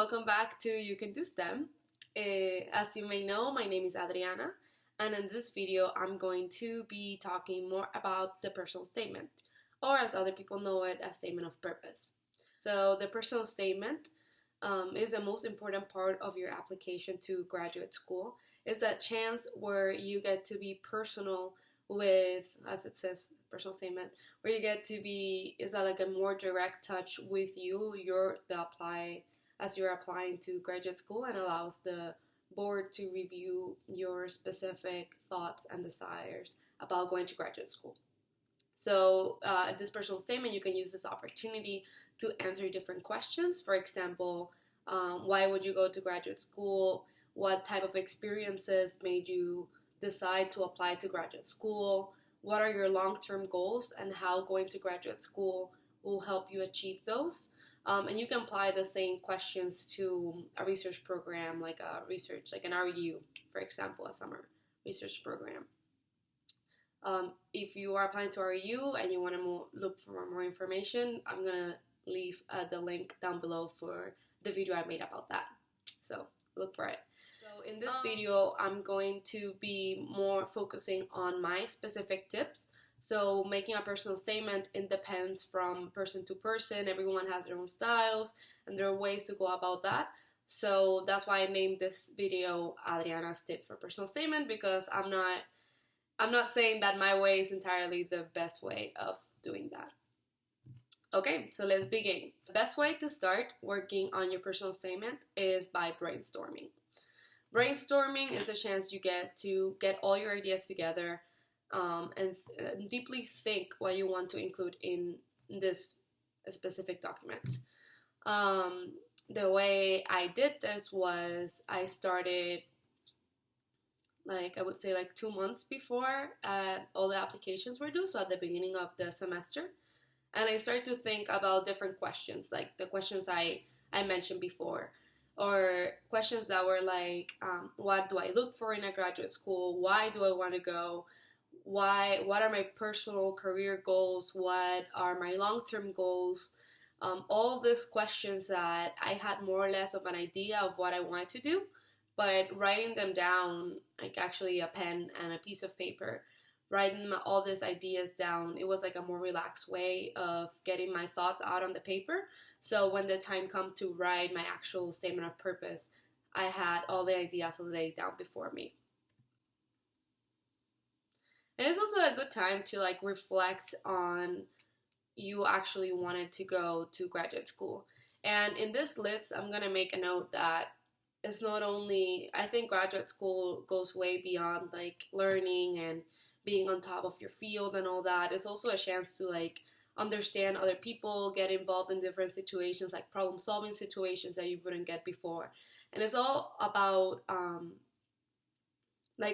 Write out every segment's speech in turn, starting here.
welcome back to You Can Do STEM. As you may know, my name is Adriana, and in this video, I'm going to be talking more about the personal statement, or as other people know it, a statement of purpose. So, the personal statement is the most important part of your application to graduate school. It's that chance where you get to be personal with, as it says, personal statement, where you get to be, is that like a more direct touch with you, as you're applying to graduate school, and allows the board to review your specific thoughts and desires about going to graduate school. So this personal statement, you can use this opportunity to answer different questions. For example, why would you go to graduate school? What type of experiences made you decide to apply to graduate school? What are your long-term goals, and how going to graduate school will help you achieve those? And you can apply the same questions to a research program, like an RU, for example, a summer research program. If you are applying to RU and you want to look for more information, I'm going to leave the link down below for the video I made about that. So look for it. So in this video, I'm going to be more focusing on my specific tips. So making a personal statement, it depends from person to person. Everyone has their own styles, and there are ways to go about that. So that's why I named this video Adriana's Tip for Personal Statement, because I'm not saying that my way is entirely the best way of doing that. Okay, so let's begin. The best way to start working on your personal statement is by brainstorming. Brainstorming is a chance you get to get all your ideas together and deeply think what you want to include in this specific document. The way I did this was I started, I would say 2 months before all the applications were due, so at the beginning of the semester. And I started to think about different questions, like the questions I mentioned before, or questions that were like, what do I look for in a graduate school? Why do I want to go? What are my personal career goals? What are my long-term goals? All these questions that I had more or less of an idea of what I wanted to do, but writing them down, like actually a pen and a piece of paper, writing all these ideas down, it was like a more relaxed way of getting my thoughts out on the paper. So when the time come to write my actual statement of purpose, I had all the ideas laid down before me. And it's also a good time to reflect on you actually wanted to go to graduate school. And in this list, I'm going to make a note that it's not only, I think graduate school goes way beyond learning and being on top of your field and all that. It's also a chance to understand other people, get involved in different situations, like problem solving situations that you wouldn't get before. And it's all about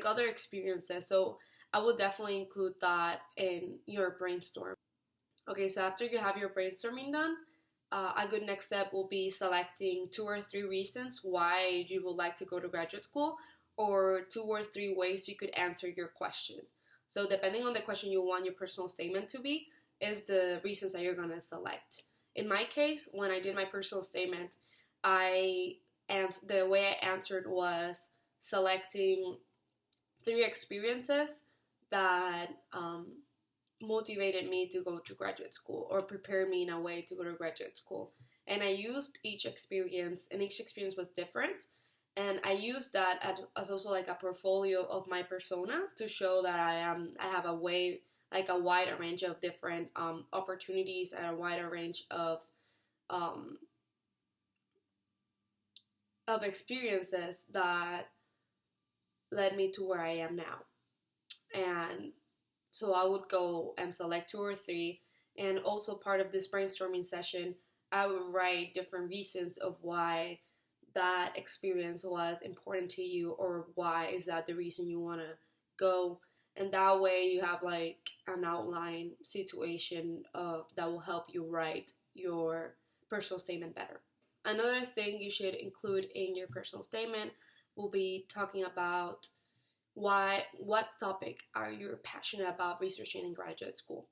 other experiences. So I would definitely include that in your brainstorm. Okay, so after you have your brainstorming done, a good next step will be selecting 2 or 3 reasons why you would like to go to graduate school, or 2 or 3 ways you could answer your question. So depending on the question you want your personal statement to be, is the reasons that you're going to select. In my case, when I did my personal statement, the way I answered was selecting 3 experiences that motivated me to go to graduate school, or prepare me in a way to go to graduate school. And I used each experience, and each experience was different. And I used that as also a portfolio of my persona to show that I have a wider range of different opportunities, and a wider range of experiences that led me to where I am now. And so I would go and select 2 or 3, and also part of this brainstorming session, I would write different reasons of why that experience was important to you, or why is that the reason you want to go. And that way you have an outline situation that will help you write your personal statement better. Another thing you should include in your personal statement will be talking about what topic are you passionate about researching in graduate school?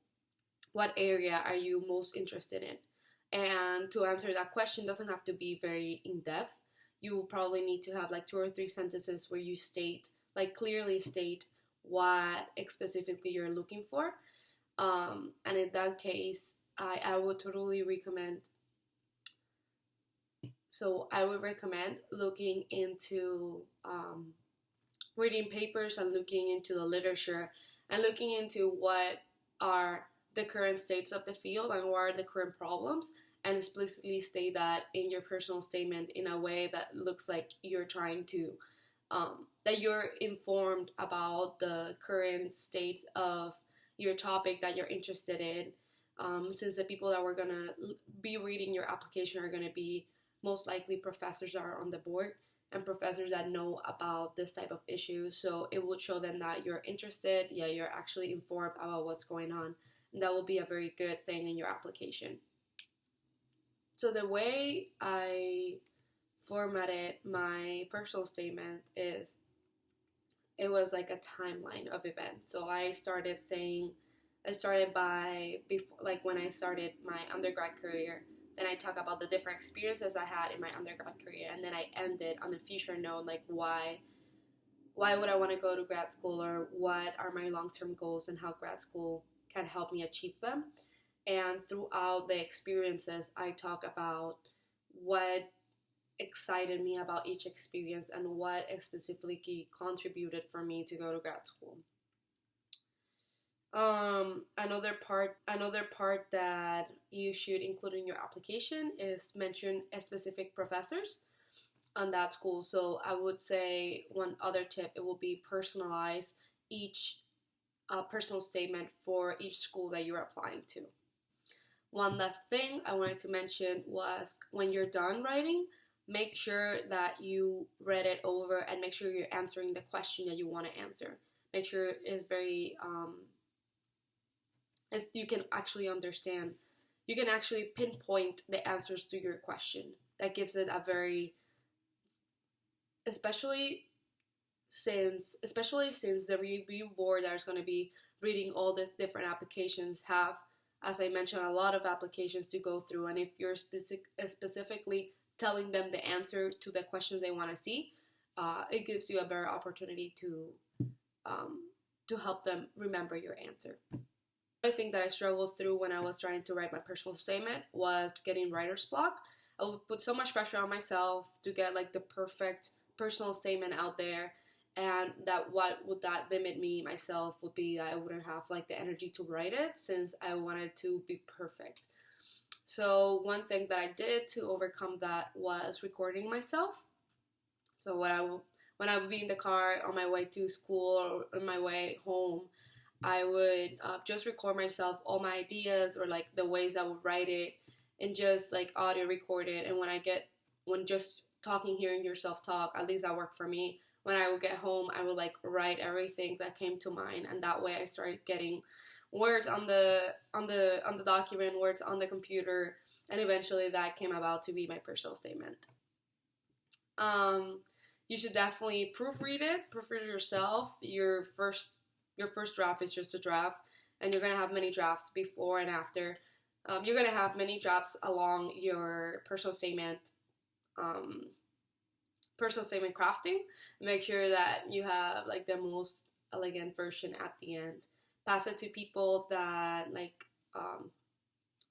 What area are you most interested in? And to answer that question doesn't have to be very in-depth. You will probably need to have like 2 or 3 sentences where you state, like clearly state what specifically you're looking for. And in that case, I would totally recommend, so I would recommend looking into reading papers and looking into the literature and looking into what are the current states of the field and what are the current problems, and explicitly state that in your personal statement in a way that looks like you're trying to, that you're informed about the current state of your topic that you're interested in, since the people that were going to be reading your application are going to be most likely professors that are on the board and professors that know about this type of issues. So it would show them that you're interested, you're actually informed about what's going on. And that will be a very good thing in your application. So the way I formatted my personal statement is, it was like a timeline of events. So I started by, before, like when I started my undergrad career, then I talk about the different experiences I had in my undergrad career, and then I ended on a future note, like why would I want to go to grad school, or what are my long-term goals and how grad school can help me achieve them. And throughout the experiences, I talk about what excited me about each experience and what specifically contributed for me to go to grad school. Another part that you should include in your application is mention specific professors on that school. So I would say one other tip, it will be personalize each personal statement for each school that you're applying to. One last thing I wanted to mention was, when you're done writing, make sure that you read it over and make sure you're answering the question that you want to answer. Make sure it's very you can actually understand, you can actually pinpoint the answers to your question. That gives it a very, especially since the review board that is going to be reading all these different applications have, as I mentioned, a lot of applications to go through. And if you're specifically telling them the answer to the questions they want to see, it gives you a better opportunity to help them remember your answer. I think that I struggled through when I was trying to write my personal statement was getting writer's block. I would put so much pressure on myself to get like the perfect personal statement out there, and that what would that limit me myself would be that I wouldn't have like the energy to write it, since I wanted to be perfect. So one thing that I did to overcome that was recording myself. So when I would be in the car on my way to school or on my way home, I would just record myself, all my ideas or like the ways I would write it, and just like audio record it. And when just talking, hearing yourself talk, at least that worked for me. When I would get home, I would like write everything that came to mind, and that way I started getting words on the document, words on the computer, and eventually that came about to be my personal statement. You should definitely proofread it yourself. Your first draft is just a draft, and you're going to have many drafts before and after. You're going to have many drafts along your personal statement crafting. Make sure that you have like the most elegant version at the end. Pass it to people that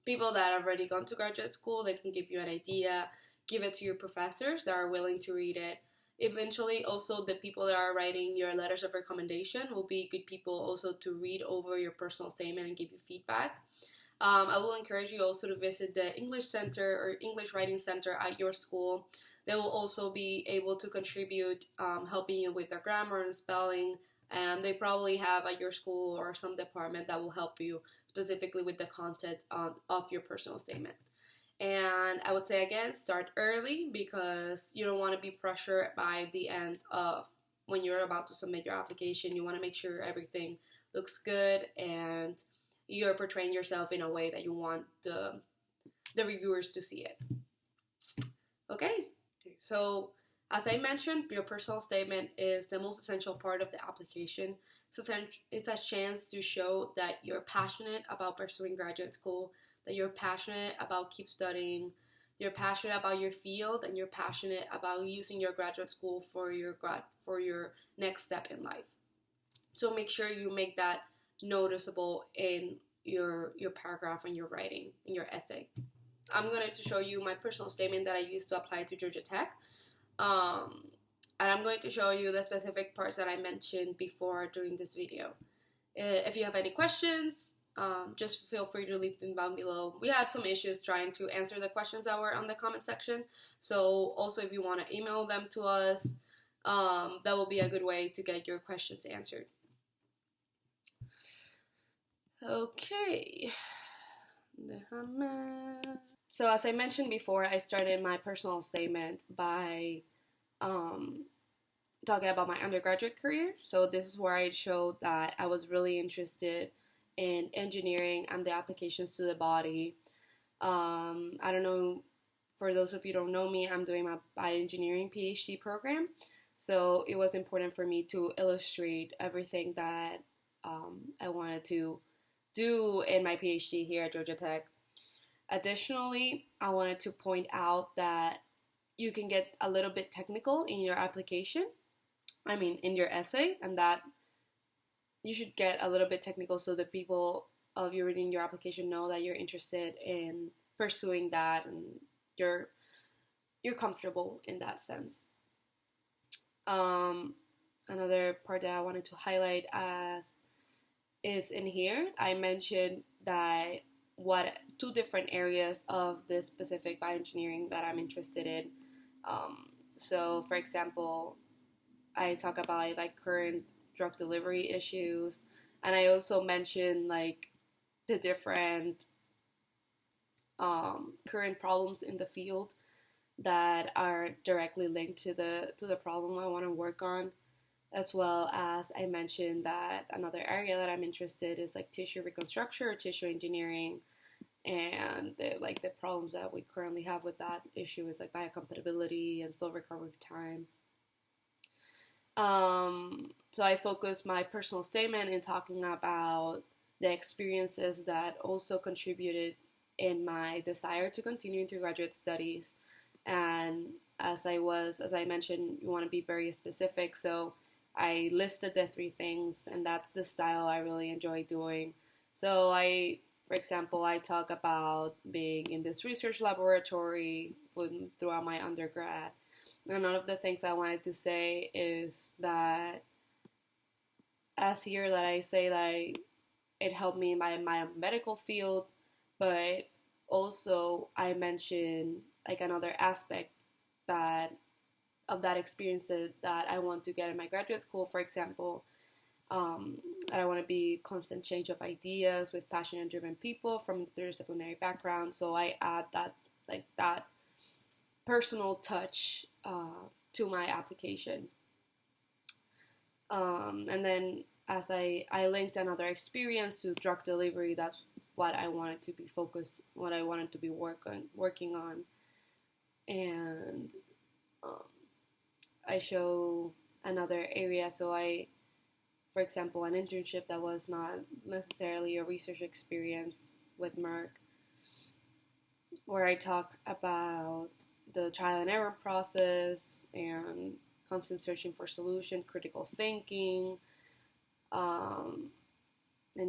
people that have already gone to graduate school. They can give you an idea. Give it to your professors that are willing to read it. Eventually, also, the people that are writing your letters of recommendation will be good people also to read over your personal statement and give you feedback. I will encourage you also to visit the English Center or English Writing Center at your school. They will also be able to contribute, helping you with the grammar and spelling, and they probably have at your school or some department that will help you specifically with the content of your personal statement. And I would say again, start early, because you don't want to be pressured by the end of when you're about to submit your application. You want to make sure everything looks good and you're portraying yourself in a way that you want the reviewers to see it. Okay, so as I mentioned, your personal statement is the most essential part of the application. So it's a chance to show that you're passionate about pursuing graduate school, that you're passionate about keep studying, you're passionate about your field, and you're passionate about using your graduate school for your next step in life. So make sure you make that noticeable in your paragraph and your writing, in your essay. I'm going to show you my personal statement that I used to apply to Georgia Tech. And I'm going to show you the specific parts that I mentioned before during this video. If you have any questions, just feel free to leave them down below. We had some issues trying to answer the questions that were on the comment section. So also if you want to email them to us, that will be a good way to get your questions answered. Okay. So as I mentioned before, I started my personal statement by talking about my undergraduate career. So this is where I showed that I was really interested in engineering and the applications to the body. I don't know, for those of you who don't know me, I'm doing my bioengineering PhD program. So it was important for me to illustrate everything that I wanted to do in my PhD here at Georgia Tech. Additionally, I wanted to point out that you can get a little bit technical in your application, in your essay, and that you should get a little bit technical so the people of you reading your application know that you're interested in pursuing that and you're comfortable in that sense. Another part that I wanted to highlight is in here. I mentioned that two different areas of this specific bioengineering that I'm interested in. So for example, I talk about like current drug delivery issues, and I also mentioned like the different current problems in the field that are directly linked to the problem I want to work on, as well as I mentioned that another area that I'm interested is like tissue reconstruction or tissue engineering, and the problems that we currently have with that issue is like biocompatibility and slow recovery time. So I focus my personal statement in talking about the experiences that also contributed in my desire to continue into graduate studies. And as I mentioned, you want to be very specific. So I listed the 3 things, and that's the style I really enjoy doing. So for example, I talk about being in this research laboratory throughout my undergrad. And one of the things I wanted to say is that as here that I say that it helped me in my medical field, but also I mentioned like another aspect of that experience that I want to get in my graduate school. For example, I want to be constant change of ideas with passionate and driven people from interdisciplinary backgrounds. So I add that personal touch to my application. And then as I linked another experience to drug delivery, that's what I wanted to be focused, what I wanted to be working on. And I show another area. So for example, an internship that was not necessarily a research experience with Merck, where I talk about the trial and error process and constant searching for solution, critical thinking. And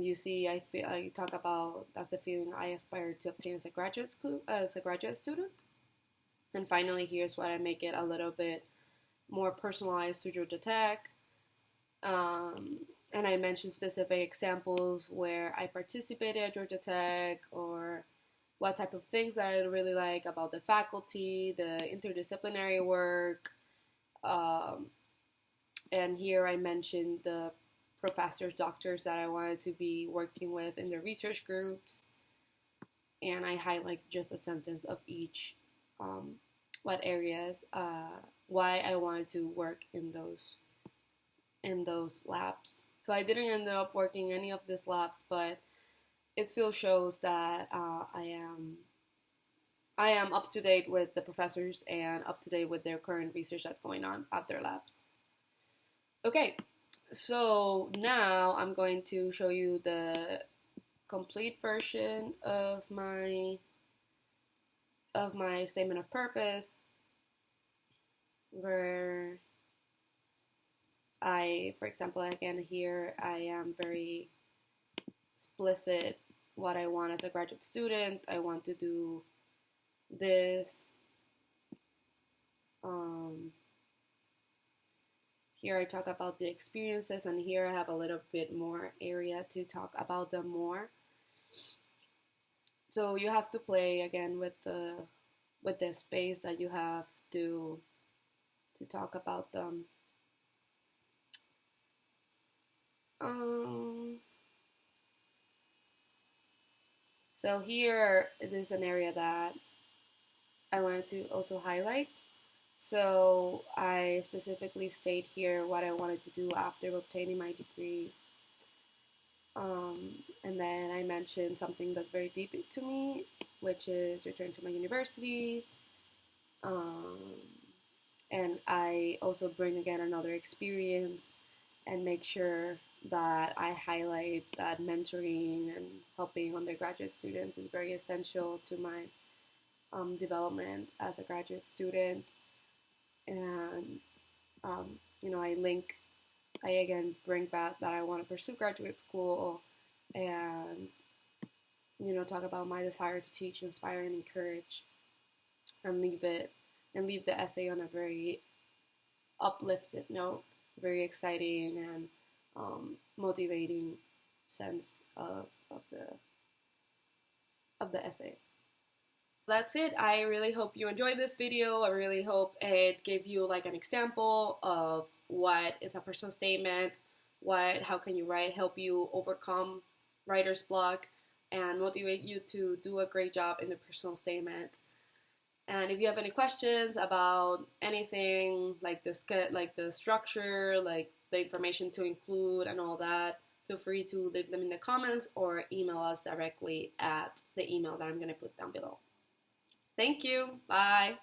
you see, I talk about that's the feeling I aspire to obtain as a graduate student. And finally, here's what I make it a little bit more personalized to Georgia Tech. And I mentioned specific examples where I participated at Georgia Tech, or what type of things I really like about the faculty, the interdisciplinary work. And here I mentioned the professors, doctors that I wanted to be working with in the research groups. And I highlight just a sentence of each, what areas, why I wanted to work in those labs. So I didn't end up working any of these labs, but it still shows that I am up to date with the professors and up to date with their current research that's going on at their labs. Okay, so now I'm going to show you the complete version of my statement of purpose, where for example, again here, I am very explicit what I want as a graduate student. I want to do this. Here I talk about the experiences, and here I have a little bit more area to talk about them more. So you have to play again with the space that you have to talk about them. So here, it is an area that I wanted to also highlight. So I specifically state here what I wanted to do after obtaining my degree. And then I mentioned something that's very deep to me, which is return to my university. And I also bring again another experience and make sure that I highlight that mentoring and helping undergraduate students is very essential to my development as a graduate student. And I again bring back that I want to pursue graduate school, and talk about my desire to teach, inspire, and encourage, and leave the essay on a very uplifted note, very exciting and motivating sense of the essay. That's it. I really hope you enjoyed this video. I really hope it gave you like an example of what is a personal statement, how can you help you overcome writer's block, and motivate you to do a great job in the personal statement. And if you have any questions about anything like the structure, like the information to include and all that, feel free to leave them in the comments or email us directly at the email that I'm going to put down below. Thank you. Bye.